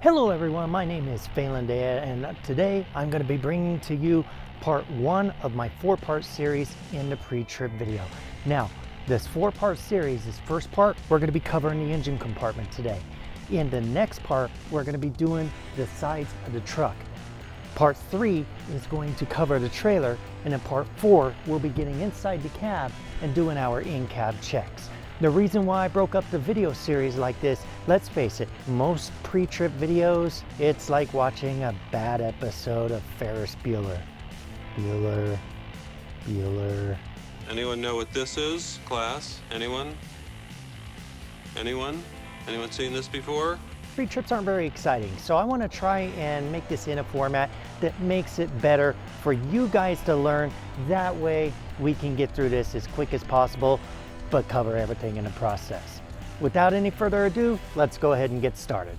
Hello everyone, my name is Phelan and today I'm going to be bringing to you part one of my four-part series in the pre-trip video. Now, this four-part series, this first part, we're going to be covering the engine compartment today. In the next part, we're going to be doing the sides of the truck. Part 3 is going to cover the trailer, and in part 4, we'll be getting inside the cab and doing our in-cab checks. The reason why I broke up the video series like this, let's face it, most pre-trip videos, it's like watching a bad episode of Ferris Bueller. Bueller. Anyone know what this is, class? Anyone? Anyone seen this before? Pre-trips aren't very exciting, so I want to try and make this in a format that makes it better for you guys to learn. That way we can get through this as quick as possible, but cover everything in the process. Without any further ado, let's go ahead and get started.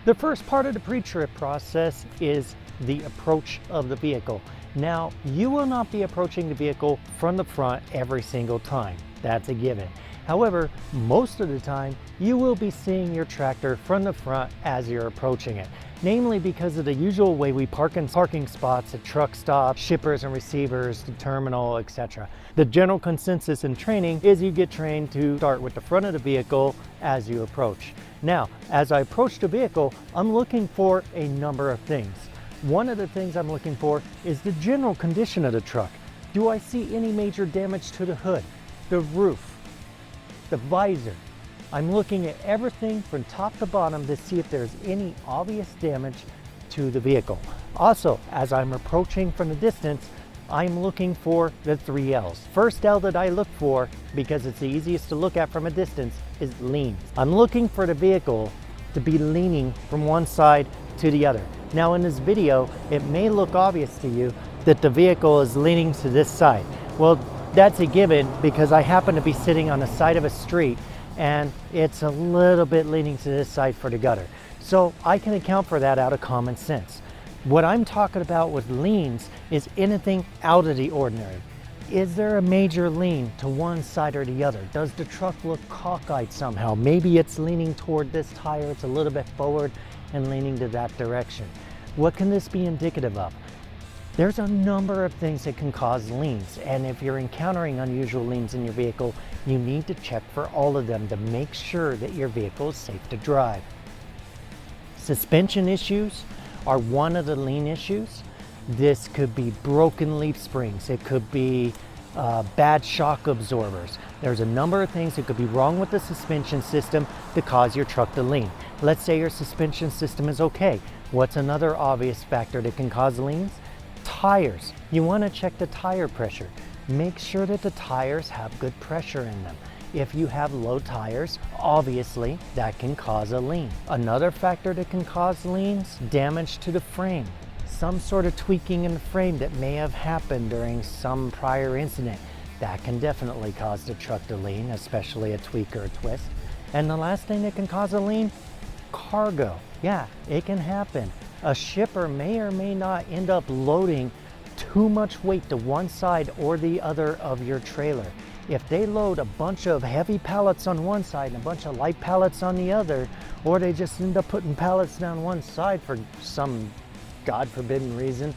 The first part of the pre-trip process is the approach of the vehicle. Now, you will not be approaching the vehicle from the front every single time. That's a given. However, most of the time, you will be seeing your tractor from the front as you're approaching it. Namely because of the usual way we park in parking spots at truck stops, shippers and receivers, the terminal, etc. The general consensus in training is you get trained to start with the front of the vehicle as you approach. Now, as I approach the vehicle, I'm looking for a number of things. One of the things I'm looking for is the general condition of the truck. Do I see any major damage to the hood, the roof, the visor? I'm looking at everything from top to bottom to see if there's any obvious damage to the vehicle. Also, as I'm approaching from the distance, I'm looking for the 3 L's. First L that I look for, because it's the easiest to look at from a distance, is lean. I'm looking for the vehicle to be leaning from one side to the other. Now in this video, it may look obvious to you that the vehicle is leaning to this side. Well, that's a given because I happen to be sitting on the side of a street and it's a little bit leaning to this side for the gutter. So I can account for that out of common sense. What I'm talking about with leans is anything out of the ordinary. Is there a major lean to one side or the other? Does the truck look cockeyed somehow? Maybe it's leaning toward this tire, it's a little bit forward and leaning to that direction. What can this be indicative of? There's a number of things that can cause leans, and if you're encountering unusual leans in your vehicle, you need to check for all of them to make sure that your vehicle is safe to drive. Suspension issues are one of the lean issues. This could be broken leaf springs. It could be bad shock absorbers. There's a number of things that could be wrong with the suspension system to cause your truck to lean. Let's say your suspension system is okay. What's another obvious factor that can cause leans? Tires. You want to check the tire pressure. Make sure that the tires have good pressure in them. If you have low tires, obviously that can cause a lean. Another factor that can cause leans, damage to the frame. Some sort of tweaking in the frame that may have happened during some prior incident. That can definitely cause the truck to lean, especially a tweak or a twist. And the last thing that can cause a lean, cargo. Yeah, it can happen. A shipper may or may not end up loading too much weight to one side or the other of your trailer. If they load a bunch of heavy pallets on one side and a bunch of light pallets on the other, or they just end up putting pallets down one side for some God forbidden reason,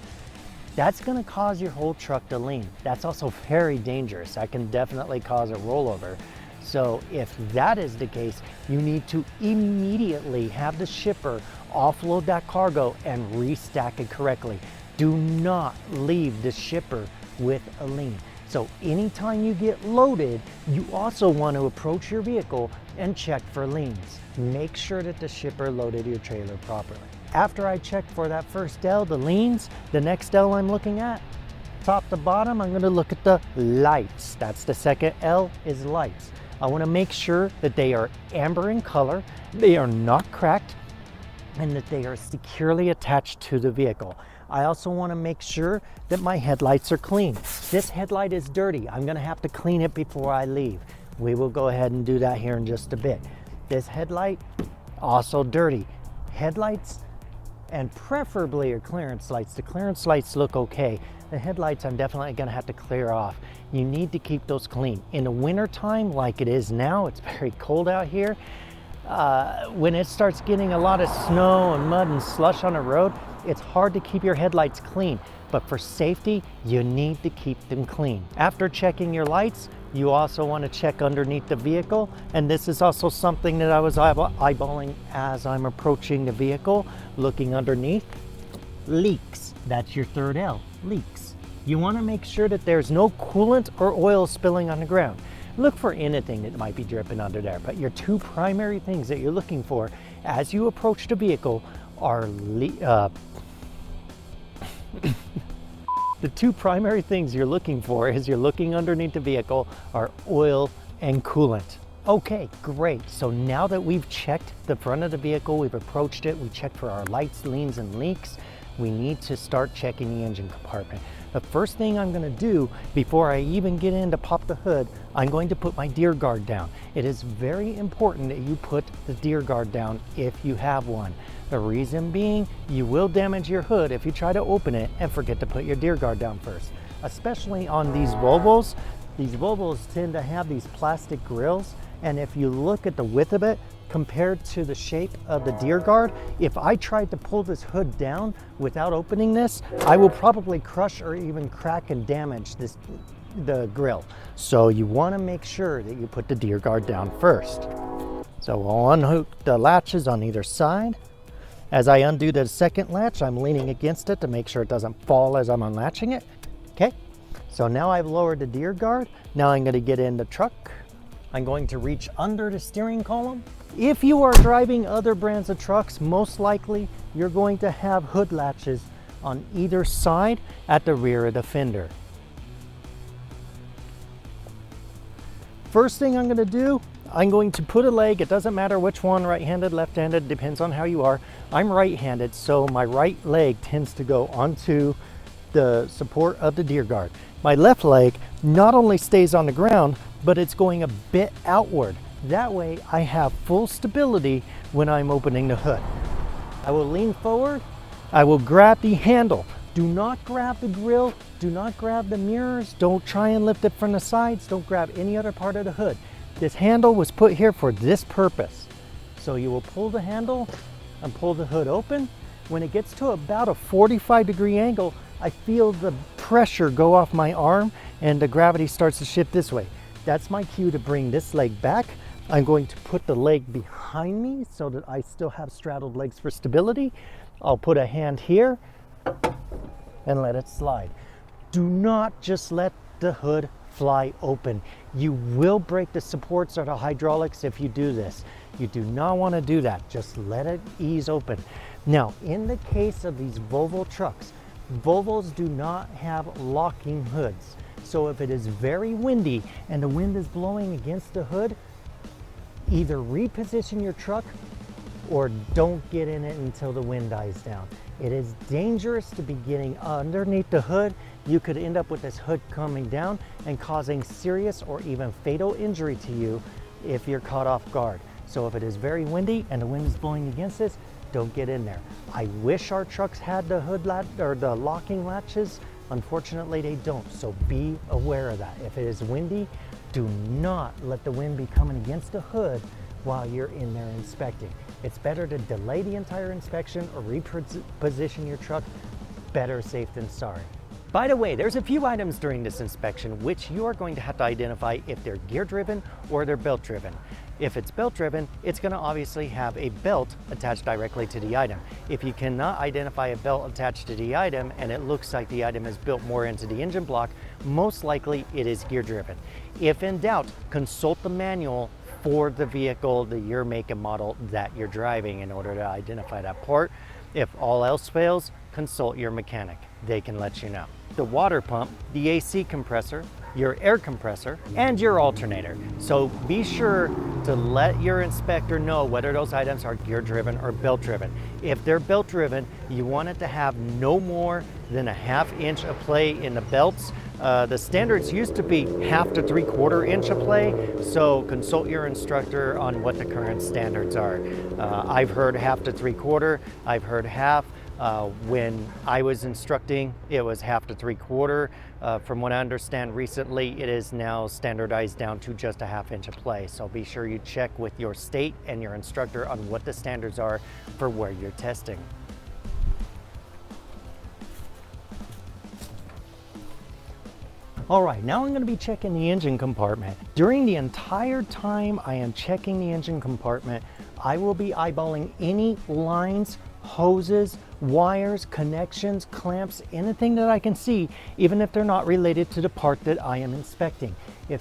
that's going to cause your whole truck to lean. That's also very dangerous. That can definitely cause a rollover. So if that is the case, you need to immediately have the shipper offload that cargo and restack it correctly. Do not leave the shipper with a lean. So anytime you get loaded, you also want to approach your vehicle and check for leans. Make sure that the shipper loaded your trailer properly. After I check for that first L, the leans, the next L I'm looking at, top to bottom, I'm going to look at the lights. That's the second L, is lights. I want to make sure that they are amber in color, they are not cracked, and that they are securely attached to the vehicle. I also want to make sure that my headlights are clean. This headlight is dirty. I'm going to have to clean it before I leave. We will go ahead and do that here in just a bit. This headlight, also dirty. Headlights, and preferably your clearance lights. The clearance lights look okay. The headlights I'm definitely going to have to clear off. You need to keep those clean. In the winter time, like it is now, it's very cold out here. When it starts getting a lot of snow and mud and slush on the road, it's hard to keep your headlights clean. But for safety, you need to keep them clean. After checking your lights, you also want to check underneath the vehicle. And this is also something that I was eyeballing as I'm approaching the vehicle, looking underneath. Leaks. That's your third L, leaks. You want to make sure that there's no coolant or oil spilling on the ground. Look for anything that might be dripping under there, but your two primary things that you're looking for as you approach the vehicle are the two primary things you're looking for as you're looking underneath the vehicle are oil and coolant. Okay, great. So now that we've checked the front of the vehicle, we've approached it, we checked for our lights, leans, and leaks, we need to start checking the engine compartment. The first thing I'm going to do before I even get in to pop the hood, I'm going to put my deer guard down. It is very important that you put the deer guard down if you have one. The reason being, you will damage your hood if you try to open it and forget to put your deer guard down first. Especially on these Volvos. These Volvos tend to have these plastic grills, and if you look at the width of it compared to the shape of the deer guard, if I tried to pull this hood down without opening this, I will probably crush or even crack and damage the grill. So you want to make sure that you put the deer guard down first. So we'll unhook the latches on either side. As I undo the second latch, I'm leaning against it to make sure it doesn't fall as I'm unlatching it. Okay, so now I've lowered the deer guard. Now I'm going to get in the truck. I'm going to reach under the steering column. If you are driving other brands of trucks, most likely you're going to have hood latches on either side at the rear of the fender. First thing I'm going to do, I'm going to put a leg, it doesn't matter which one, right-handed, left-handed, depends on how you are. I'm right-handed, so my right leg tends to go onto the support of the deer guard. My left leg not only stays on the ground, but it's going a bit outward. That way I have full stability when I'm opening the hood. I will lean forward, I will grab the handle. Do not grab the grill, do not grab the mirrors, don't try and lift it from the sides, don't grab any other part of the hood. This handle was put here for this purpose. So you will pull the handle and pull the hood open. When it gets to about a 45-degree angle, I feel the pressure go off my arm and the gravity starts to shift this way. That's my cue to bring this leg back. I'm going to put the leg behind me so that I still have straddled legs for stability. I'll put a hand here and let it slide. Do not just let the hood fly open. You will break the supports or the hydraulics if you do this. You do not want to do that. Just let it ease open. Now, in the case of these Volvo trucks, Volvos do not have locking hoods. So if it is very windy and the wind is blowing against the hood, either reposition your truck or don't get in it until the wind dies down. It is dangerous to be getting underneath the hood. You could end up with this hood coming down and causing serious or even fatal injury to you if you're caught off guard. So if it is very windy and the wind is blowing against this, don't get in there. I wish our trucks had the hood latch or the locking latches. Unfortunately, they don't. So be aware of that. If it is windy, do not let the wind be coming against the hood while you're in there inspecting. It's better to delay the entire inspection or reposition your truck. Better safe than sorry. By the way, there's a few items during this inspection which you are going to have to identify if they're gear driven or they're belt driven. If it's belt driven, it's going to obviously have a belt attached directly to the item. If you cannot identify a belt attached to the item and it looks like the item is built more into the engine block, most likely it is gear driven. If in doubt, consult the manual for the vehicle, the year, make, and model that you're driving in order to identify that part. If all else fails, consult your mechanic. They can let you know. The water pump, the AC compressor, your air compressor, and your alternator. So be sure to let your inspector know whether those items are gear driven or belt driven. If they're belt driven, you want it to have no more than a 1/2 inch of play in the belts. The standards used to be 1/2 to 3/4 inch of play, so consult your instructor on what the current standards are. I've heard 1/2 to 3/4, I've heard 1/2. When I was instructing, it was 1/2 to 3/4. From what I understand recently, it is now standardized down to just a 1/2 inch of play. So be sure you check with your state and your instructor on what the standards are for where you're testing. All right, now I'm going to be checking the engine compartment. During the entire time I am checking the engine compartment, I will be eyeballing any lines, hoses, wires, connections, clamps, anything that I can see, even if they're not related to the part that I am inspecting. If,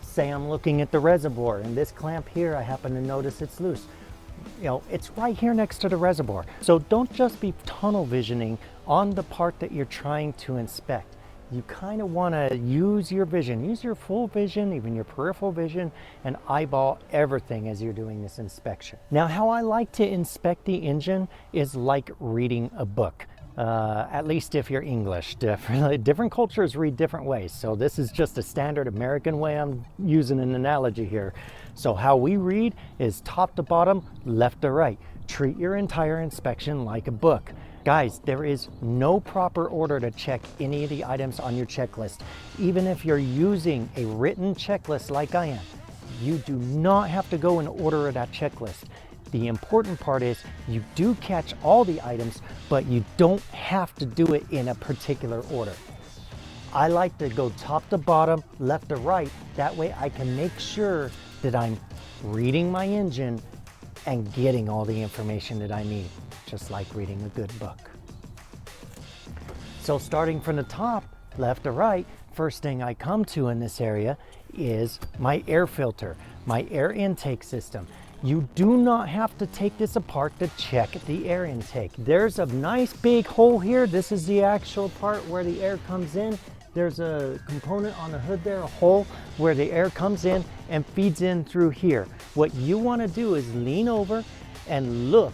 say I'm looking at the reservoir and this clamp here, I happen to notice it's loose. It's right here next to the reservoir. So don't just be tunnel visioning on the part that you're trying to inspect. You kind of want to use your vision, use your full vision, even your peripheral vision, and eyeball everything as you're doing this inspection. Now, how I like to inspect the engine is like reading a book. At least if you're English. Different cultures read different ways. So this is just a standard American way. I'm using an analogy here. So how we read is top to bottom, left to right. Treat your entire inspection like a book. Guys, there is no proper order to check any of the items on your checklist. Even if you're using a written checklist like I am, you do not have to go in order of that checklist. The important part is you do catch all the items, but you don't have to do it in a particular order. I like to go top to bottom, left to right. That way I can make sure that I'm reading my engine and getting all the information that I need, just like reading a good book. So starting from the top, left to right, first thing I come to in this area is my air filter, my air intake system. You do not have to take this apart to check the air intake. There's a nice big hole here. This is the actual part where the air comes in. There's a component on the hood there, a hole where the air comes in and feeds in through here. What you want to do is lean over and look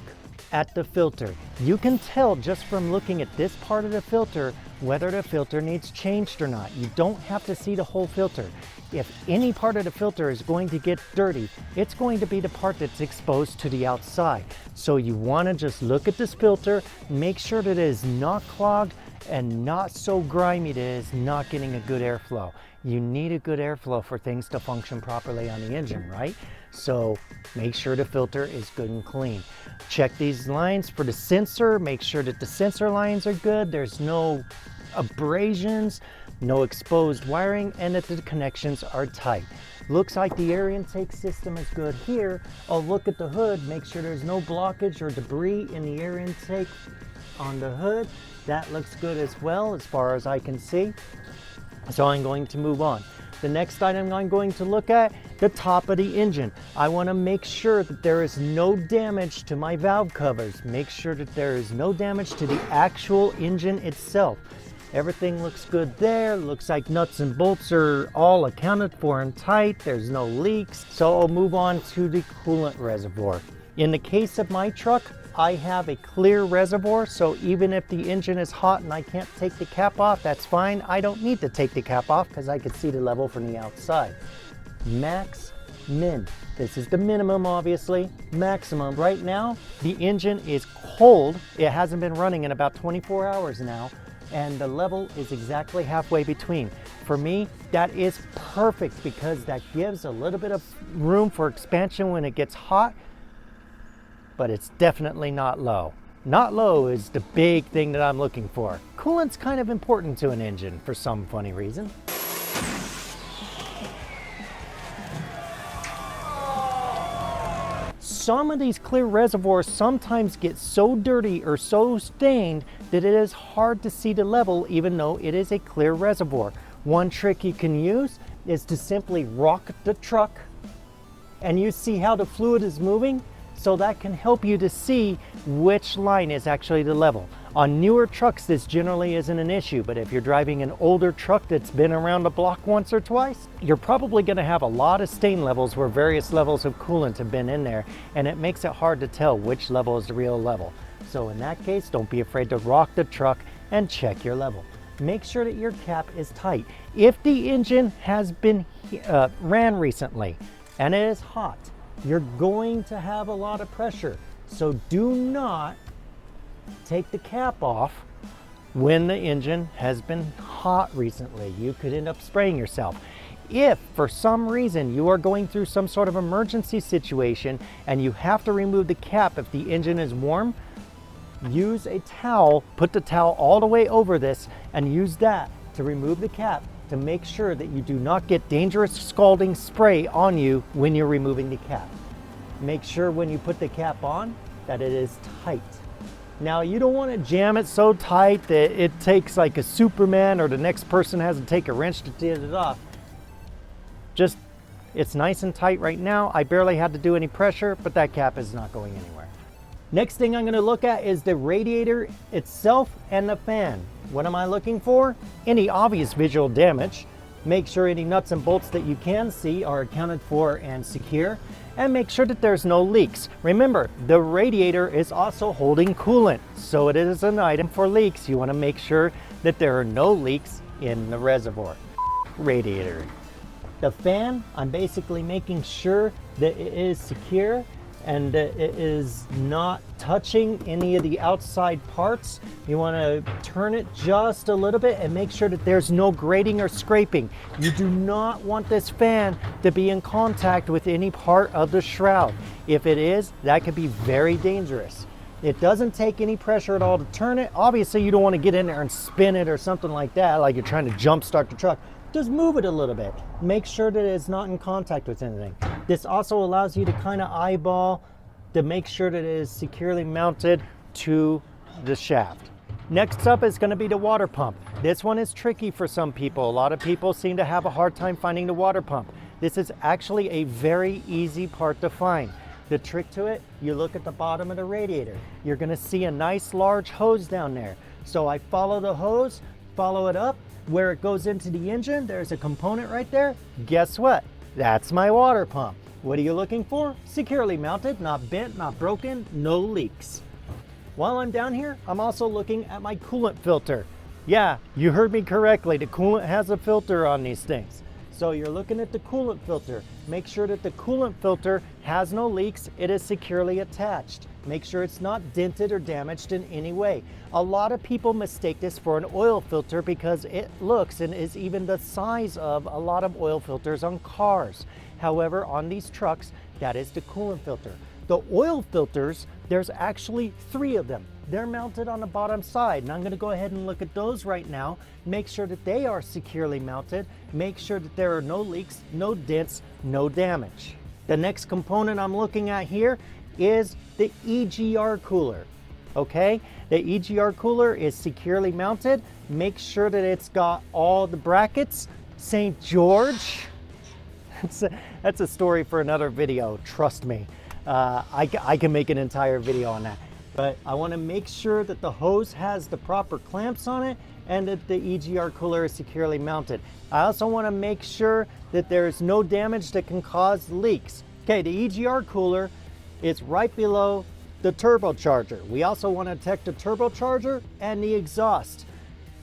at the filter. You can tell just from looking at this part of the filter whether the filter needs changed or not. You don't have to see the whole filter. If any part of the filter is going to get dirty, it's going to be the part that's exposed to the outside. So you want to just look at this filter, make sure that it is not clogged and not so grimy that it is not getting a good airflow. You need a good airflow for things to function properly on the engine, right? So make sure the filter is good and clean. Check these lines for the sensor, make sure that the sensor lines are good, there's no abrasions, no exposed wiring, and that the connections are tight. Looks like the air intake system is good here. I'll look at the hood, make sure there's no blockage or debris in the air intake on the hood. That looks good as well as far as I can see. So I'm going to move on. The next item I'm going to look at, the top of the engine. I want to make sure that there is no damage to my valve covers. Make sure that there is no damage to the actual engine itself. Everything looks good there. Looks like nuts and bolts are all accounted for and tight. There's no leaks. So I'll move on to the coolant reservoir. In the case of my truck, I have a clear reservoir, so even if the engine is hot and I can't take the cap off, that's fine. I don't need to take the cap off because I can see the level from the outside. Max, min. This is the minimum, obviously. Maximum. Right now, the engine is cold. It hasn't been running in about 24 hours now, and the level is exactly halfway between. For me, that is perfect because that gives a little bit of room for expansion when it gets hot, but it's definitely not low. Not low is the big thing that I'm looking for. Coolant's kind of important to an engine for some funny reason. Some of these clear reservoirs sometimes get so dirty or so stained that it is hard to see the level even though it is a clear reservoir. One trick you can use is to simply rock the truck and you see how the fluid is moving. So that can help you to see which line is actually the level. On newer trucks, this generally isn't an issue, but if you're driving an older truck that's been around the block once or twice, you're probably going to have a lot of stain levels where various levels of coolant have been in there, and it makes it hard to tell which level is the real level. So in that case, don't be afraid to rock the truck and check your level. Make sure that your cap is tight. If the engine has been ran recently and it is hot, you're going to have a lot of pressure. So do not take the cap off when the engine has been hot recently. You could end up spraying yourself. If for some reason you are going through some sort of emergency situation and you have to remove the cap if the engine is warm, use a towel, put the towel all the way over this and use that to remove the cap to make sure that you do not get dangerous scalding spray on you when you're removing the cap. Make sure when you put the cap on that it is tight. Now you don't want to jam it so tight that it takes like a Superman or the next person has to take a wrench to get it off. Just, it's nice and tight right now. I barely had to do any pressure, but that cap is not going anywhere. Next thing I'm going to look at is the radiator itself and the fan. What am I looking for? Any obvious visual damage. Make sure any nuts and bolts that you can see are accounted for and secure. And make sure that there's no leaks. Remember, the radiator is also holding coolant, so it is an item for leaks. You want to make sure that there are no leaks in the reservoir. Radiator. The fan, I'm basically making sure that it is secure and that it is not touching any of the outside parts. You want to turn it just a little bit and make sure that there's no grating or scraping. You do not want this fan to be in contact with any part of the shroud. If it is, that could be very dangerous. It doesn't take any pressure at all to turn it. Obviously, you don't want to get in there and spin it or something like that, like you're trying to jump start the truck. Just move it a little bit. Make sure that it's not in contact with anything. This also allows you to kind of eyeball to make sure that it is securely mounted to the shaft. Next up is going to be the water pump. This one is tricky for some people. A lot of people seem to have a hard time finding the water pump. This is actually a very easy part to find. The trick to it, you look at the bottom of the radiator. You're going to see a nice large hose down there. So I follow the hose, follow it up. Where it goes into the engine, there's a component right there. Guess what? That's my water pump. What are you looking for? Securely mounted, not bent, not broken, no leaks. While I'm down here, I'm also looking at my coolant filter. Yeah, you heard me correctly. The coolant has a filter on these things. So you're looking at the coolant filter. Make sure that the coolant filter has no leaks. It is securely attached. Make sure it's not dented or damaged in any way. A lot of people mistake this for an oil filter because it looks and is even the size of a lot of oil filters on cars. However, on these trucks, that is the coolant filter. The oil filters, there's actually 3 of them. They're mounted on the bottom side, and I'm going to go ahead and look at those right now. Make sure that they are securely mounted. Make sure that there are no leaks, no dents, no damage. The next component I'm looking at here is the EGR cooler. Okay, the EGR cooler is securely mounted. Make sure that it's got all the brackets. St. George, that's a story for another video, trust me. I can make an entire video on that. But I want to make sure that the hose has the proper clamps on it and that the EGR cooler is securely mounted. I also want to make sure that there's no damage that can cause leaks. Okay, the EGR cooler is right below the turbocharger. We also want to check the turbocharger and the exhaust.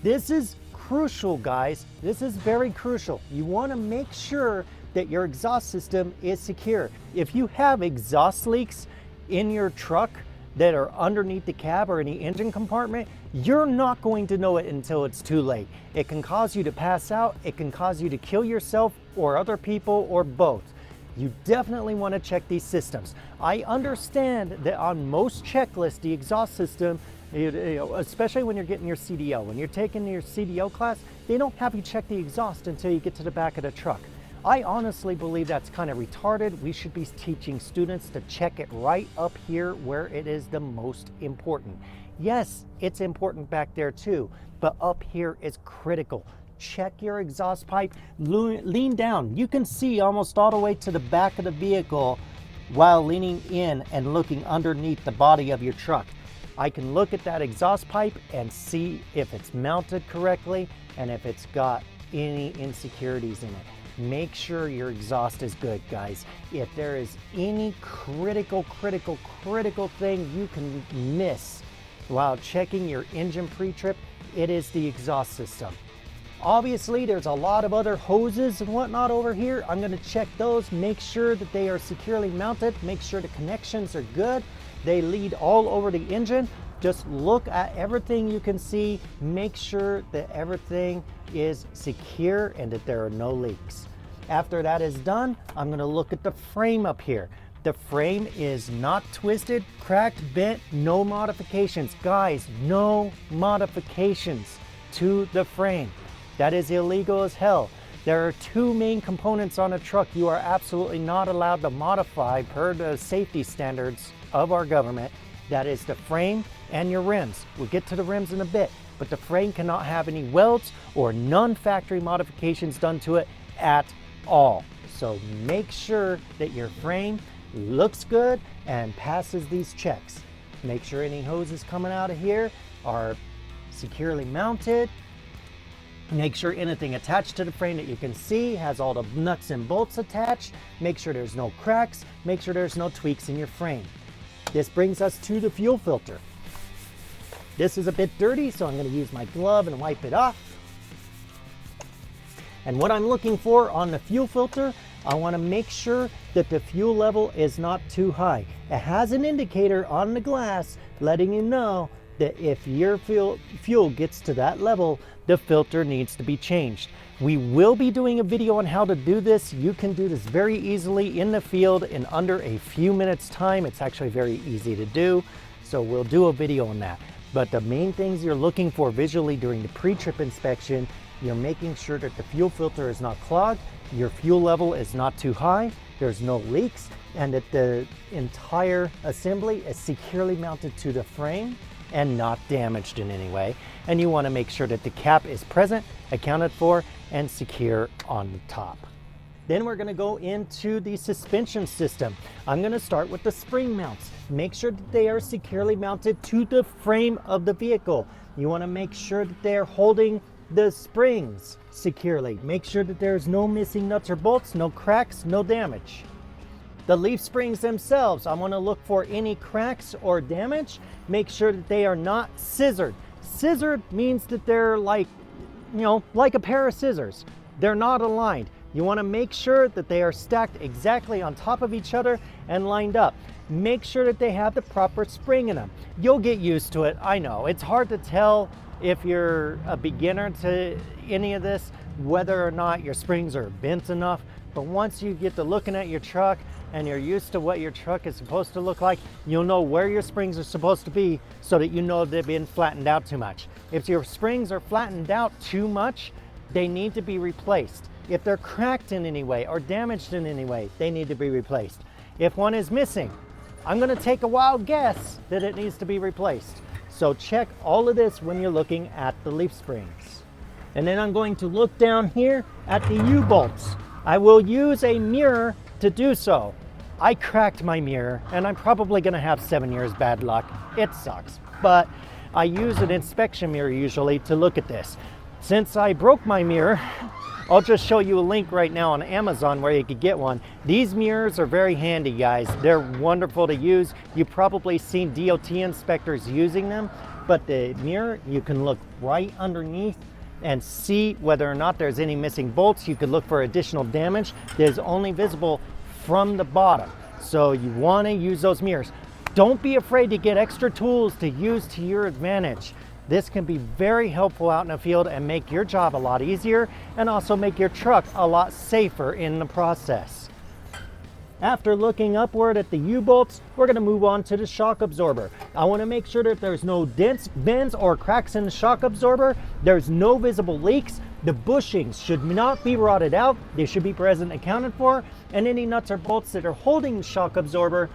This is crucial, guys. This is very crucial. You want to make sure that your exhaust system is secure. If you have exhaust leaks in your truck that are underneath the cab or in the engine compartment, you're not going to know it until it's too late. It can cause you to pass out, it can cause you to kill yourself or other people or both. You definitely want to check these systems. I understand that on most checklists, the exhaust system, especially when you're getting your CDL, when you're taking your CDL class, they don't have you check the exhaust until you get to the back of the truck. I honestly believe that's kind of retarded. We should be teaching students to check it right up here where it is the most important. Yes, it's important back there too, but up here is critical. Check your exhaust pipe, lean down. You can see almost all the way to the back of the vehicle while leaning in and looking underneath the body of your truck. I can look at that exhaust pipe and see if it's mounted correctly and if it's got any insecurities in it. Make sure your exhaust is good, guys. If there is any critical thing you can miss while checking your engine pre-trip, it is the exhaust system. Obviously, there's a lot of other hoses and whatnot over here. I'm going to check those, make sure that they are securely mounted, make sure the connections are good. They lead all over the engine. Just look at everything you can see, make sure that everything is secure and that there are no leaks. After that is done, I'm going to look at the frame up here. The frame is not twisted, cracked, bent, no modifications. Guys, no modifications to the frame. That is illegal as hell. There are two main components on a truck you are absolutely not allowed to modify per the safety standards of our government. That is the frame and your rims. We'll get to the rims in a bit, but the frame cannot have any welds or non-factory modifications done to it at all. So make sure that your frame looks good and passes these checks. Make sure any hoses coming out of here are securely mounted. Make sure anything attached to the frame that you can see has all the nuts and bolts attached. Make sure there's no cracks. Make sure there's no tweaks in your frame. This brings us to the fuel filter. This is a bit dirty, so I'm going to use my glove and wipe it off. And what I'm looking for on the fuel filter, I want to make sure that the fuel level is not too high. It has an indicator on the glass letting you know that if your fuel gets to that level, the filter needs to be changed. We will be doing a video on how to do this. You can do this very easily in the field in under a few minutes time. It's actually very easy to do. So we'll do a video on that. But the main things you're looking for visually during the pre-trip inspection, you're making sure that the fuel filter is not clogged, your fuel level is not too high, there's no leaks, and that the entire assembly is securely mounted to the frame and not damaged in any way. And you want to make sure that the cap is present, accounted for, and secure on the top. Then we're going to go into the suspension system. I'm going to start with the spring mounts. Make sure that they are securely mounted to the frame of the vehicle. You want to make sure that they are holding the springs securely. Make sure that there's no missing nuts or bolts, no cracks, no damage. The leaf springs themselves, I want to look for any cracks or damage. Make sure that they are not scissored. Scissored means that they're like a pair of scissors. They're not aligned. You want to make sure that they are stacked exactly on top of each other and lined up. Make sure that they have the proper spring in them. You'll get used to it. I know it's hard to tell if you're a beginner to any of this, whether or not your springs are bent enough. But once you get to looking at your truck and you're used to what your truck is supposed to look like, you'll know where your springs are supposed to be so that you know they've been flattened out too much. If your springs are flattened out too much, they need to be replaced. If they're cracked in any way or damaged in any way, they need to be replaced. If one is missing, I'm going to take a wild guess that it needs to be replaced. So check all of this when you're looking at the leaf springs. And then I'm going to look down here at the U-bolts. I will use a mirror to do so. I cracked my mirror and I'm probably going to have 7 years bad luck. It sucks, but I use an inspection mirror usually to look at this. Since I broke my mirror, I'll just show you a link right now on Amazon where you could get one. These mirrors are very handy, guys. They're wonderful to use. You've probably seen DOT inspectors using them, but the mirror, you can look right underneath and see whether or not there's any missing bolts. You could look for additional damage that is only visible from the bottom. So you want to use those mirrors. Don't be afraid to get extra tools to use to your advantage. This can be very helpful out in the field and make your job a lot easier and also make your truck a lot safer in the process. After looking upward at the U-bolts, we're going to move on to the shock absorber. I want to make sure that there's no dents, bends, or cracks in the shock absorber. There's no visible leaks. The bushings should not be rotted out. They should be present and accounted for. And any nuts or bolts that are holding the shock absorber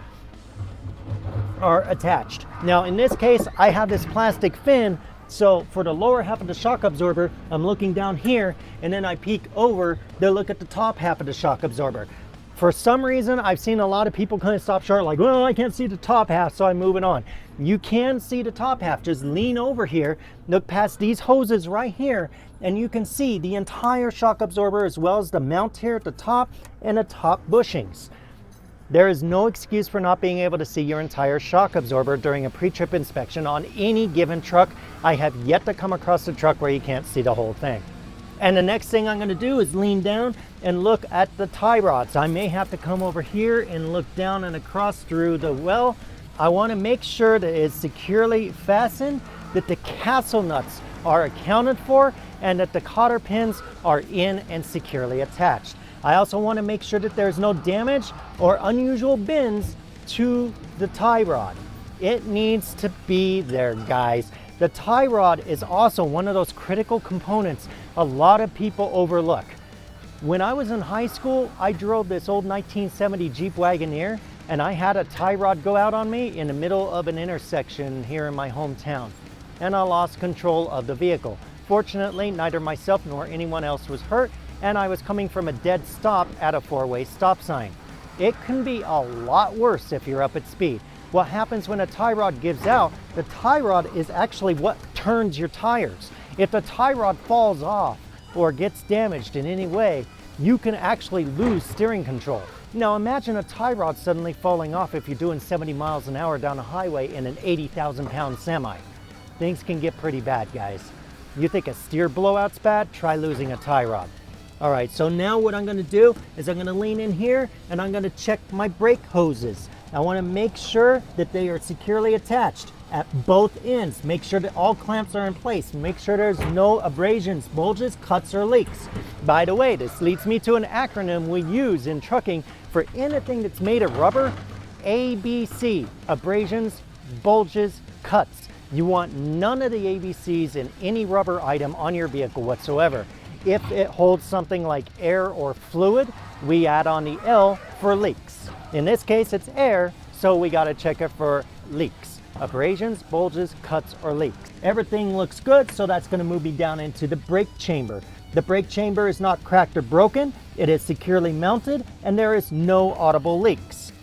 are attached. Now in this case, I have this plastic fin, so for the lower half of the shock absorber, I'm looking down here and then I peek over to look at the top half of the shock absorber. For some reason, I've seen a lot of people kind of stop short like, well, I can't see the top half, so I'm moving on. You can see the top half. Just lean over here, look past these hoses right here, and you can see the entire shock absorber as well as the mount here at the top and the top bushings. There is no excuse for not being able to see your entire shock absorber during a pre-trip inspection on any given truck. I have yet to come across a truck where you can't see the whole thing. And the next thing I'm going to do is lean down and look at the tie rods. I may have to come over here and look down and across through the well. I want to make sure that it's securely fastened, that the castle nuts are accounted for, and that the cotter pins are in and securely attached. I also want to make sure that there's no damage or unusual bends to the tie rod. It needs to be there, guys. The tie rod is also one of those critical components a lot of people overlook. When I was in high school, I drove this old 1970 Jeep Wagoneer, and I had a tie rod go out on me in the middle of an intersection here in my hometown, and I lost control of the vehicle. Fortunately, neither myself nor anyone else was hurt, and I was coming from a dead stop at a four-way stop sign. It can be a lot worse if you're up at speed. What happens when a tie rod gives out, the tie rod is actually what turns your tires. If the tie rod falls off or gets damaged in any way, you can actually lose steering control. Now imagine a tie rod suddenly falling off if you're doing 70 miles an hour down a highway in an 80,000 pound semi. Things can get pretty bad, guys. You think a steer blowout's bad? Try losing a tie rod. All right, so now what I'm gonna do is I'm gonna lean in here and I'm gonna check my brake hoses. I wanna make sure that they are securely attached at both ends. Make sure that all clamps are in place. Make sure there's no abrasions, bulges, cuts, or leaks. By the way, this leads me to an acronym we use in trucking for anything that's made of rubber: ABC, abrasions, bulges, cuts. You want none of the ABCs in any rubber item on your vehicle whatsoever. If it holds something like air or fluid, we add on the L for leaks. In this case, it's air, so we gotta check it for leaks. Abrasions, bulges, cuts, or leaks. Everything looks good, so that's gonna move me down into the brake chamber. The brake chamber is not cracked or broken, it is securely mounted, and there is no audible leaks.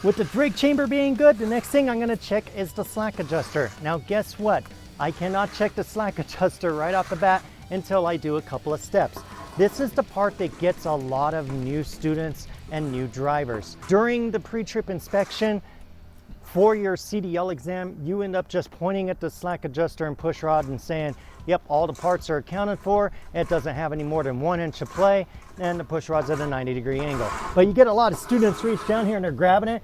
With the brake chamber being good, the next thing I'm gonna check is the slack adjuster. Now guess what? I cannot check the slack adjuster right off the bat until I do a couple of steps. This is the part that gets a lot of new students and new drivers. During the pre-trip inspection for your CDL exam, you end up just pointing at the slack adjuster and push rod and saying, yep, all the parts are accounted for, it doesn't have any more than 1 inch of play, and the push rod's at a 90-degree angle. But you get a lot of students reach down here and they're grabbing it,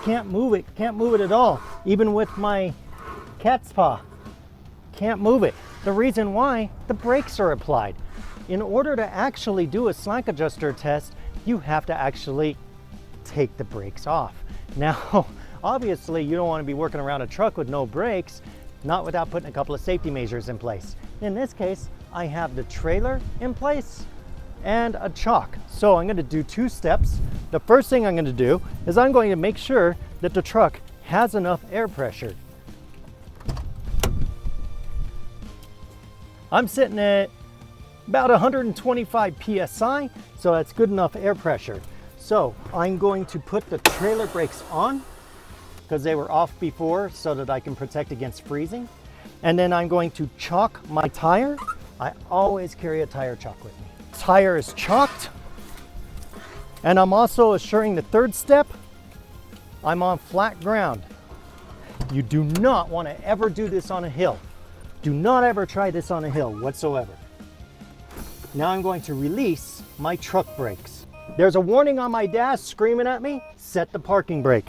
can't move it at all. Even with my cat's paw, can't move it. The reason why, the brakes are applied. In order to actually do a slack adjuster test, you have to actually take the brakes off. Now, obviously you don't want to be working around a truck with no brakes, not without putting a couple of safety measures in place. In this case, I have the trailer in place and a chock. So I'm going to do 2 steps. The first thing I'm going to do is I'm going to make sure that the truck has enough air pressure. I'm sitting at about 125 PSI, so that's good enough air pressure. So I'm going to put the trailer brakes on because they were off before so that I can protect against freezing. And then I'm going to chock my tire. I always carry a tire chock with me. Tire is chocked. And I'm also assuring the 3rd step, I'm on flat ground. You do not want to ever do this on a hill. Do not ever try this on a hill whatsoever. Now I'm going to release my truck brakes. There's a warning on my dash screaming at me, set the parking brake.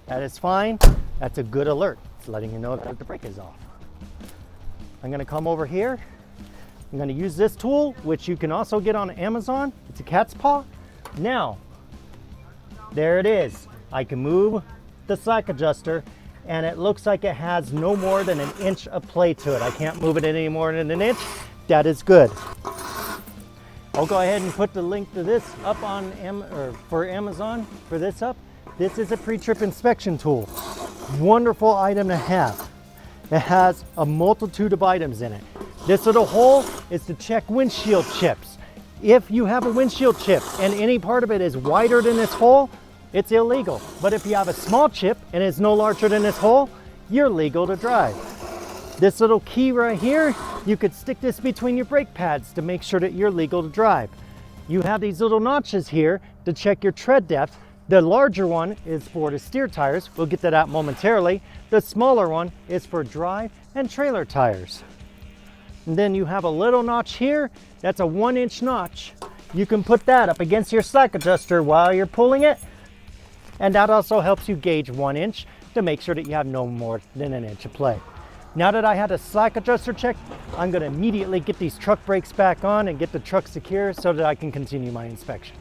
That is fine. That's a good alert. It's letting you know that the brake is off. I'm going to come over here. I'm going to use this tool, which you can also get on Amazon. It's a cat's paw. Now, there it is. I can move the slack adjuster, and it looks like it has no more than 1 inch of play to it. I can't move it any more than 1 inch. That is good. I'll go ahead and put the link to this up on for Amazon for this up. This is a pre-trip inspection tool. Wonderful item to have. It has a multitude of items in it. This little hole is to check windshield chips. If you have a windshield chip and any part of it is wider than this hole, it's illegal. But if you have a small chip and it's no larger than this hole, you're legal to drive. This little key right here, you could stick this between your brake pads to make sure that you're legal to drive. You have these little notches here to check your tread depth. The larger one is for the steer tires. We'll get that out momentarily. The smaller one is for drive and trailer tires. And then you have a little notch here. That's a 1-inch notch. You can put that up against your slack adjuster while you're pulling it. And that also helps you gauge 1 inch to make sure that you have no more than an inch of play. Now that I had a slack adjuster checked, I'm going to immediately get these truck brakes back on and get the truck secure so that I can continue my inspection.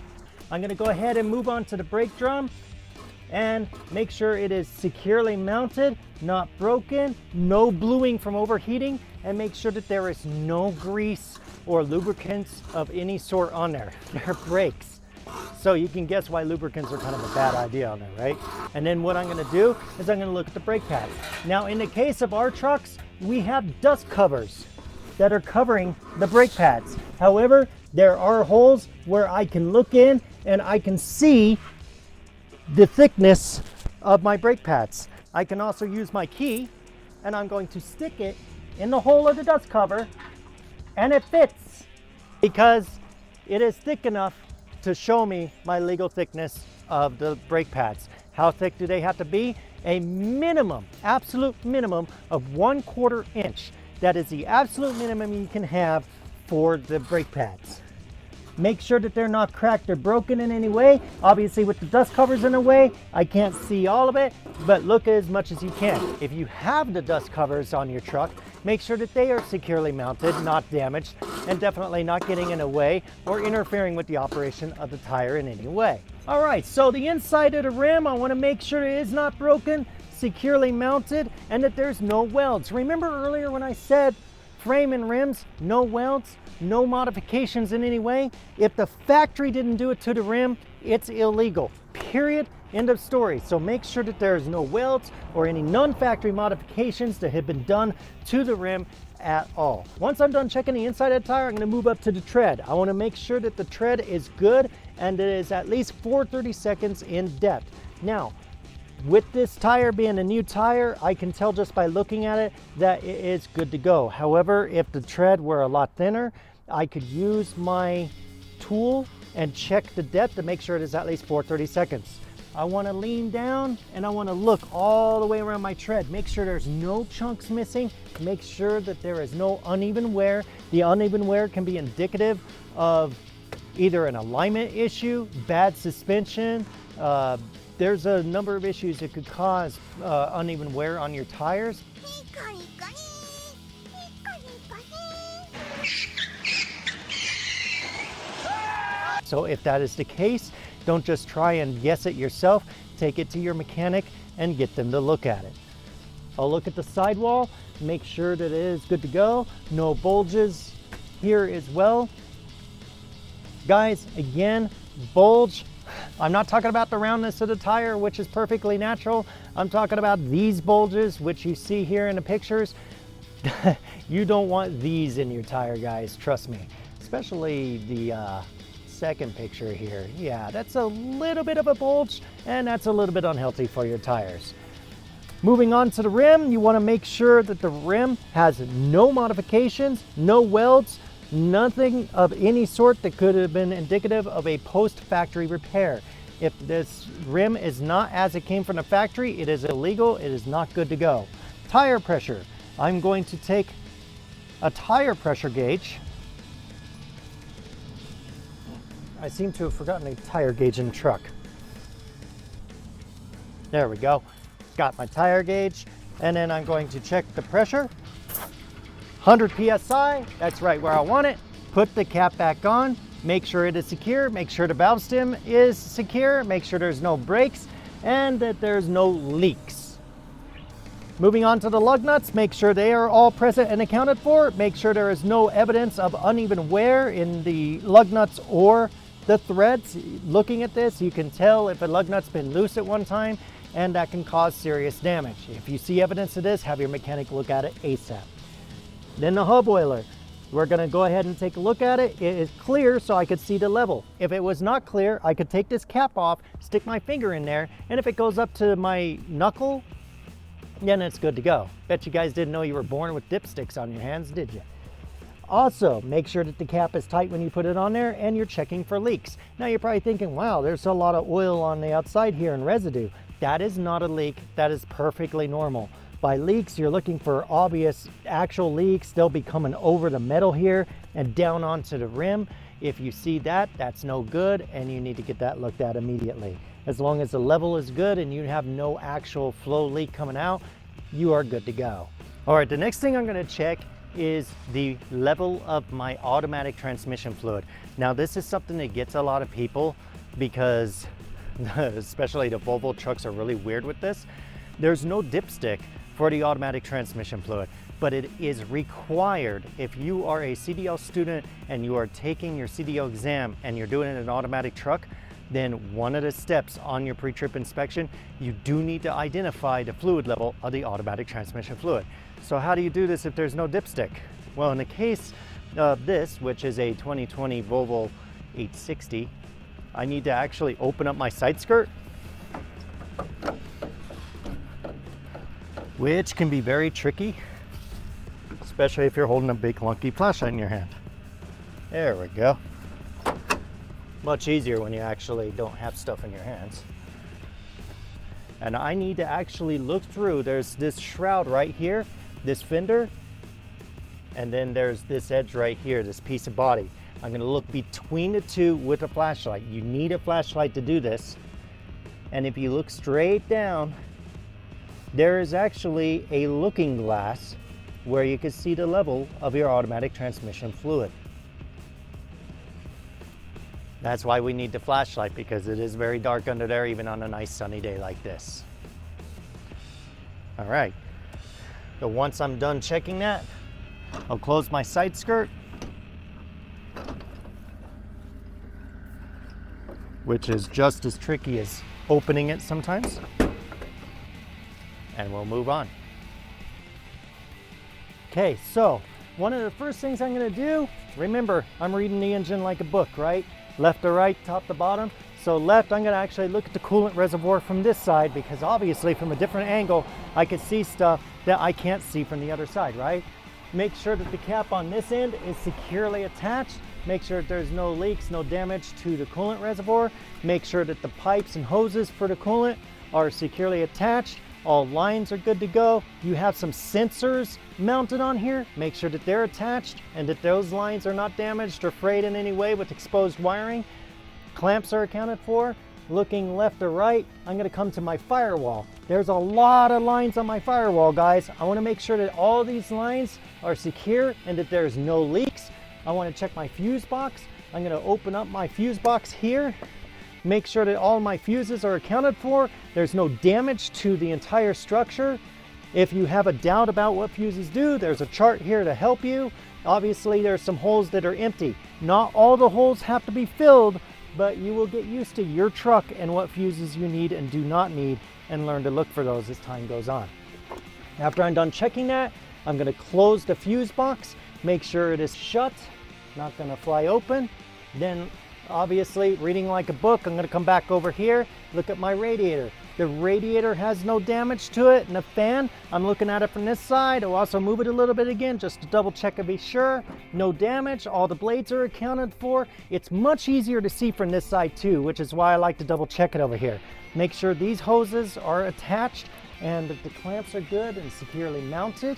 I'm going to go ahead and move on to the brake drum and make sure it is securely mounted, not broken, no bluing from overheating, and make sure that there is no grease or lubricants of any sort on there. They're brakes. So you can guess why lubricants are kind of a bad idea on there, right? And then what I'm going to do is I'm going to look at the brake pads. Now in the case of our trucks, we have dust covers that are covering the brake pads. However, there are holes where I can look in and I can see the thickness of my brake pads. I can also use my key and I'm going to stick it in the hole of the dust cover, and it fits because it is thick enough to show me my legal thickness of the brake pads. How thick do they have to be? A minimum, absolute minimum of 1/4 inch. That is the absolute minimum you can have for the brake pads. Make sure that they're not cracked or broken in any way. Obviously with the dust covers in the way, I can't see all of it, but look as much as you can. If you have the dust covers on your truck, make sure that they are securely mounted, not damaged, and definitely not getting in the way or interfering with the operation of the tire in any way. All right, so the inside of the rim, I want to make sure it is not broken, securely mounted, and that there's no welds. Remember earlier when I said frame and rims, no welds, no modifications in any way? If the factory didn't do it to the rim, it's illegal, period, end of story. So make sure that there's no welds or any non-factory modifications that have been done to the rim at all. Once I'm done checking the inside of the tire, I'm going to move up to the tread. I want to make sure that the tread is good and it is at least 4/32 in depth. Now, with this tire being a new tire, I can tell just by looking at it that it is good to go. However, if the tread were a lot thinner, I could use my tool and check the depth to make sure it is at least 4/32. I want to lean down and I want to look all the way around my tread. Make sure there's no chunks missing. Make sure that there is no uneven wear. The uneven wear can be indicative of either an alignment issue, bad suspension. There's a number of issues that could cause uneven wear on your tires. So if that is the case, don't just try and guess it yourself. Take it to your mechanic and get them to look at it. I'll look at the sidewall, make sure that it is good to go. No bulges here as well. Guys, again, bulge. I'm not talking about the roundness of the tire, which is perfectly natural. I'm talking about these bulges, which you see here in the pictures. You don't want these in your tire, guys, trust me. Especially the second picture here. Yeah, that's a little bit of a bulge, and that's a little bit unhealthy for your tires. Moving on to the rim, you want to make sure that the rim has no modifications, no welds, nothing of any sort that could have been indicative of a post-factory repair. If this rim is not as it came from the factory, it is illegal, it is not good to go. Tire pressure. I'm going to take a tire pressure gauge. I seem to have forgotten a tire gauge in the truck. There we go. Got my tire gauge, and then I'm going to check the pressure. 100 PSI, that's right where I want it. Put the cap back on, make sure it is secure, make sure the valve stem is secure, make sure there's no breaks, and that there's no leaks. Moving on to the lug nuts, make sure they are all present and accounted for. Make sure there is no evidence of uneven wear in the lug nuts or the threads. Looking at this, you can tell if a lug nut's been loose at one time, and that can cause serious damage. If you see evidence of this, have your mechanic look at it ASAP. Then the hub oiler. We're gonna go ahead and take a look at it. It is clear, so I could see the level. If it was not clear, I could take this cap off, stick my finger in there, and if it goes up to my knuckle, then it's good to go. Bet you guys didn't know you were born with dipsticks on your hands, did you? Also, make sure that the cap is tight when you put it on there and you're checking for leaks. Now you're probably thinking, wow, there's a lot of oil on the outside here and residue. That is not a leak, that is perfectly normal. By leaks, you're looking for obvious actual leaks. They'll be coming over the metal here and down onto the rim. If you see that, that's no good and you need to get that looked at immediately. As long as the level is good and you have no actual flow leak coming out, you are good to go. All right, the next thing I'm gonna check is the level of my automatic transmission fluid. Now this is something that gets a lot of people because especially the Volvo trucks are really weird with this. There's no dipstick for the automatic transmission fluid, but it is required if you are a CDL student and you are taking your CDL exam and you're doing it in an automatic truck, then one of the steps on your pre-trip inspection, you do need to identify the fluid level of the automatic transmission fluid. So how do you do this if there's no dipstick? Well, in the case of this, which is a 2020 Volvo 860, I need to actually open up my side skirt, which can be very tricky, especially if you're holding a big clunky flashlight in your hand. There we go. Much easier when you actually don't have stuff in your hands. And I need to actually look through. There's this shroud right here, this fender, and then there's this edge right here, this piece of body. I'm gonna look between the two with a flashlight. You need a flashlight to do this. And if you look straight down, there is actually a looking glass where you can see the level of your automatic transmission fluid. That's why we need the flashlight, because it is very dark under there even on a nice sunny day like this. All right, so once I'm done checking that, I'll close my side skirt, which is just as tricky as opening it sometimes, and we'll move on. Okay, so one of the first things I'm gonna do, remember, I'm reading the engine like a book, right? Left to right, top to bottom. So left, I'm gonna actually look at the coolant reservoir from this side, because obviously from a different angle, I can see stuff that I can't see from the other side, right? Make sure that the cap on this end is securely attached. Make sure that there's no leaks, no damage to the coolant reservoir. Make sure that the pipes and hoses for the coolant are securely attached. All lines are good to go. You have some sensors mounted on here. Make sure that they're attached and that those lines are not damaged or frayed in any way with exposed wiring. Clamps are accounted for. Looking left or right, I'm gonna come to my firewall. There's a lot of lines on my firewall, guys. I wanna make sure that all these lines are secure and that there's no leaks. I wanna check my fuse box. I'm gonna open up my fuse box here. Make sure that all my fuses are accounted for. There's no damage to the entire structure. If you have a doubt about what fuses do, there's a chart here to help you. Obviously, there's some holes that are empty. Not all the holes have to be filled, but you will get used to your truck and what fuses you need and do not need, and learn to look for those as time goes on. After I'm done checking that, I'm gonna close the fuse box, make sure it is shut, not gonna fly open. Then obviously, reading like a book, I'm gonna come back over here, look at my radiator. The radiator has no damage to it, and the fan, I'm looking at it from this side. I'll also move it a little bit again just to double check and be sure. No damage, all the blades are accounted for. It's much easier to see from this side too, which is why I like to double check it over here. Make sure these hoses are attached and that the clamps are good and securely mounted.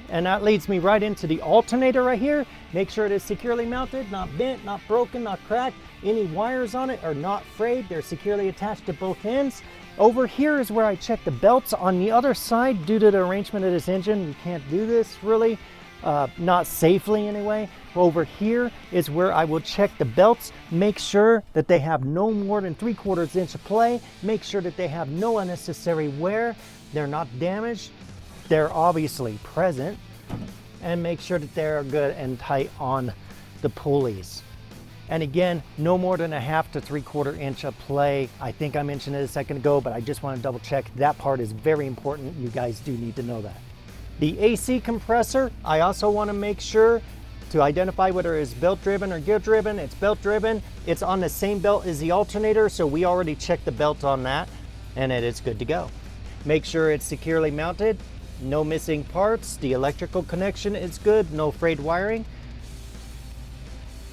And that leads me right into the alternator right here. Make sure it is securely mounted, not bent, not broken, not cracked. Any wires on it are not frayed. They're securely attached to both ends. Over here is where I check the belts. On the other side, due to the arrangement of this engine, you can't do this really, not safely anyway. Over here is where I will check the belts, make sure that they have no more than 3/4 inch of play, make sure that they have no unnecessary wear, they're not damaged, they're obviously present, and make sure that they're good and tight on the pulleys. And again, no more than 1/2 to 3/4 inch of play. I think I mentioned it a second ago, but I just want to double check. That part is very important. You guys do need to know that. The AC compressor, I also want to make sure to identify whether it's belt driven or gear driven. It's belt driven. It's on the same belt as the alternator, so we already checked the belt on that, and it is good to go. Make sure it's securely mounted, no missing parts, the electrical connection is good, no frayed wiring,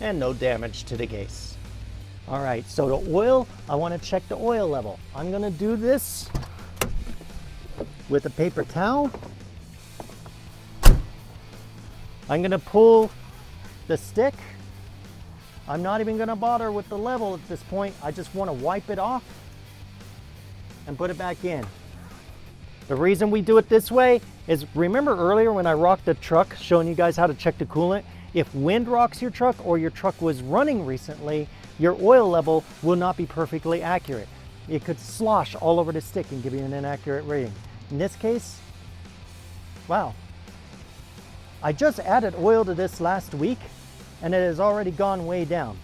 and no damage to the case. All right, so the oil, I want to check the oil level. I'm going to do this with a paper towel. I'm going to pull the stick. I'm not even going to bother with the level at this point. I just want to wipe it off and put it back in. The reason we do it this way is, remember earlier when I rocked the truck showing you guys how to check the coolant? If wind rocks your truck or your truck was running recently, your oil level will not be perfectly accurate. It could slosh all over the stick and give you an inaccurate reading. In this case, wow. I just added oil to this last week and it has already gone way down.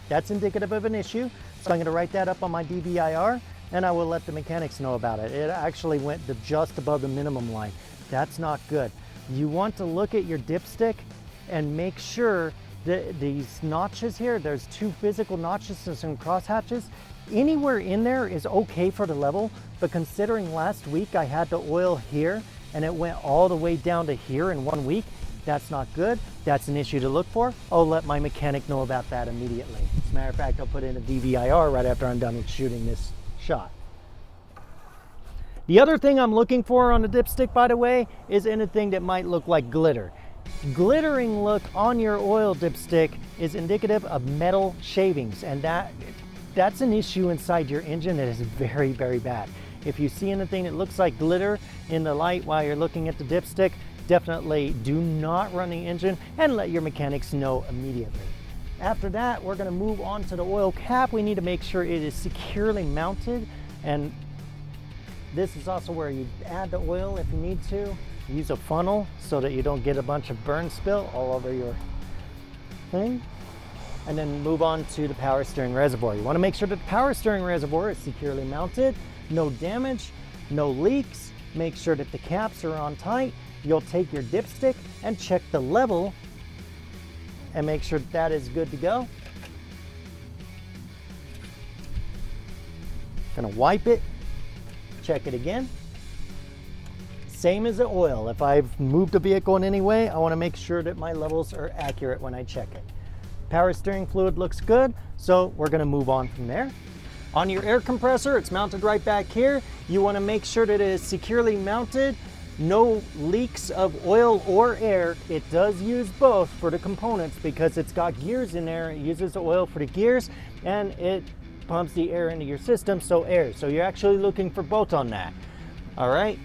That's indicative of an issue. So I'm going to write that up on my DVIR and I will let the mechanics know about it. It actually went to just above the minimum line. That's not good. You want to look at your dipstick and make sure that these notches here, there's 2 physical notches and some cross hatches. Anywhere in there is okay for the level, but considering last week I had the oil here and it went all the way down to here in 1 week, that's not good. That's an issue to look for. I'll let my mechanic know about that immediately. As a matter of fact, I'll put in a DVIR right after I'm done with shooting this shot. The other thing I'm looking for on the dipstick, by the way, is anything that might look like glitter. Glittering look on your oil dipstick is indicative of metal shavings, and that's an issue inside your engine that is very, very bad. If you see anything that looks like glitter in the light while you're looking at the dipstick, definitely do not run the engine and let your mechanics know immediately. After that, we're going to move on to the oil cap. We need to make sure it is securely mounted, and this is also where you add the oil if you need to. Use a funnel so that you don't get a bunch of burn spill all over your thing. And then move on to the power steering reservoir. You want to make sure that the power steering reservoir is securely mounted, no damage, no leaks. Make sure that the caps are on tight. You'll take your dipstick and check the level and make sure that is good to go. Gonna wipe it, check it again. Same as the oil. If I've moved the vehicle in any way, I want to make sure that my levels are accurate when I check it. Power steering fluid looks good, so we're going to move on from there. On your air compressor, it's mounted right back here. You want to make sure that it is securely mounted, no leaks of oil or air. It does use both for the components because it's got gears in there. It uses the oil for the gears and it pumps the air into your system, so air. So you're actually looking for both on that. All right.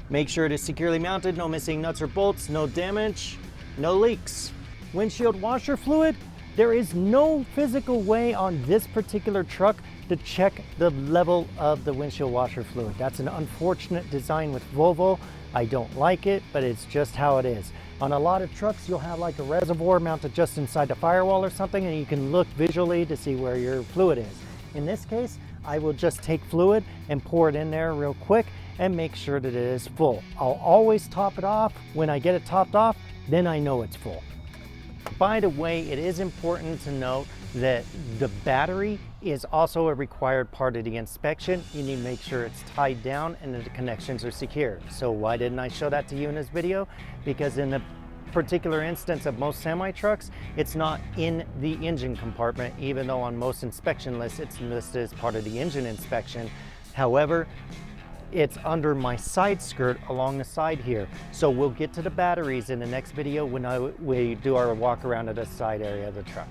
Make sure it is securely mounted, no missing nuts or bolts, no damage, no leaks. Windshield washer fluid, there is no physical way on this particular truck to check the level of the windshield washer fluid. That's an unfortunate design with Volvo. I don't like it, but it's just how it is. On a lot of trucks, you'll have like a reservoir mounted just inside the firewall or something, and you can look visually to see where your fluid is. In this case, I will just take fluid and pour it in there real quick and make sure that it is full. I'll always top it off. When I get it topped off, then I know it's full. By the way, it is important to note that the battery is also a required part of the inspection. You need to make sure it's tied down and that the connections are secure. So why didn't I show that to you in this video? Because in the particular instance of most semi-trucks, it's not in the engine compartment, even though on most inspection lists it's listed as part of the engine inspection. However, it's under my side skirt along the side here. So we'll get to the batteries in the next video when we do our walk around of the side area of the truck.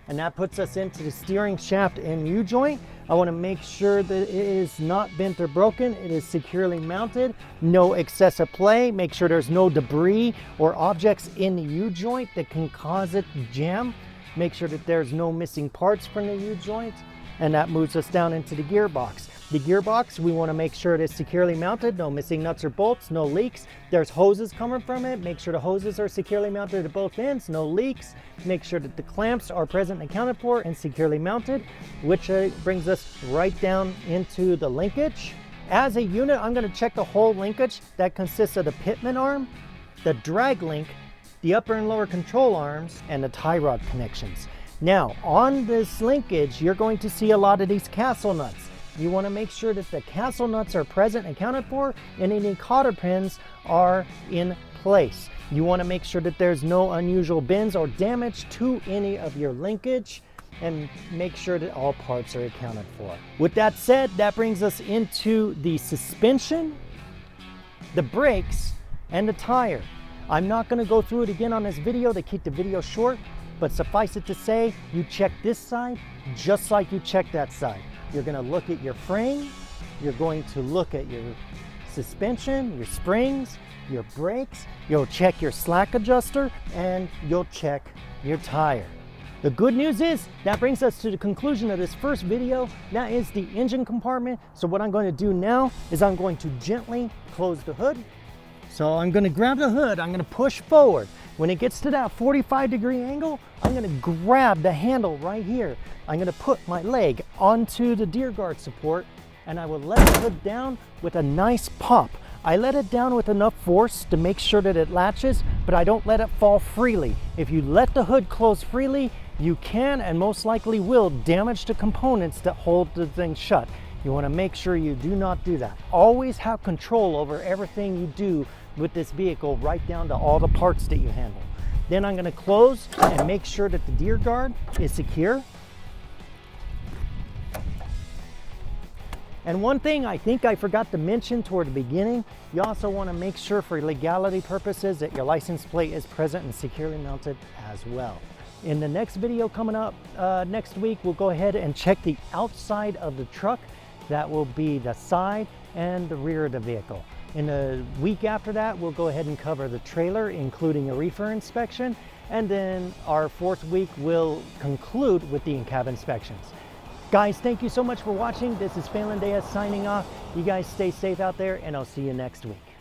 And that puts us into the steering shaft and U-joint. I want to make sure that it is not bent or broken. It is securely mounted, no excessive play. Make sure there's no debris or objects in the U-joint that can cause it to jam. Make sure that there's no missing parts from the U-joint. And that moves us down into the gearbox. The gearbox, we want to make sure it is securely mounted, no missing nuts or bolts, no leaks. There's hoses coming from it. Make sure the hoses are securely mounted at both ends, no leaks. Make sure that the clamps are present and accounted for and securely mounted, which brings us right down into the linkage. As a unit, I'm going to check the whole linkage. That consists of the pitman arm, the drag link, the upper and lower control arms, and the tie rod connections. Now, on this linkage, you're going to see a lot of these castle nuts. You want to make sure that the castle nuts are present and accounted for, and any cotter pins are in place. You want to make sure that there's no unusual bends or damage to any of your linkage, and make sure that all parts are accounted for. With that said, that brings us into the suspension, the brakes, and the tire. I'm not going to go through it again on this video to keep the video short, but suffice it to say, you check this side just like you check that side. You're going to look at your frame, you're going to look at your suspension, your springs, your brakes, you'll check your slack adjuster, and you'll check your tire. The good news is that brings us to the conclusion of this first video. That is the engine compartment. So what I'm going to do now is I'm going to gently close the hood. So I'm going to grab the hood, I'm going to push forward. When it gets to that 45-degree angle, I'm going to grab the handle right here. I'm going to put my leg onto the deer guard support, and I will let the hood down with a nice pop. I let it down with enough force to make sure that it latches, but I don't let it fall freely. If you let the hood close freely, you can and most likely will damage the components that hold the thing shut. You want to make sure you do not do that. Always have control over everything you do with this vehicle, right down to all the parts that you handle. Then I'm going to close and make sure that the deer guard is secure. And one thing I think I forgot to mention toward the beginning, you also want to make sure for legality purposes that your license plate is present and securely mounted as well. In the next video coming up next week, we'll go ahead and check the outside of the truck. That will be the side and the rear of the vehicle. In the week after that, we'll go ahead and cover the trailer, including a reefer inspection. And then our fourth week will conclude with the in-cab inspections. Guys, thank you so much for watching. This is Phelan Diaz signing off. You guys stay safe out there, and I'll see you next week.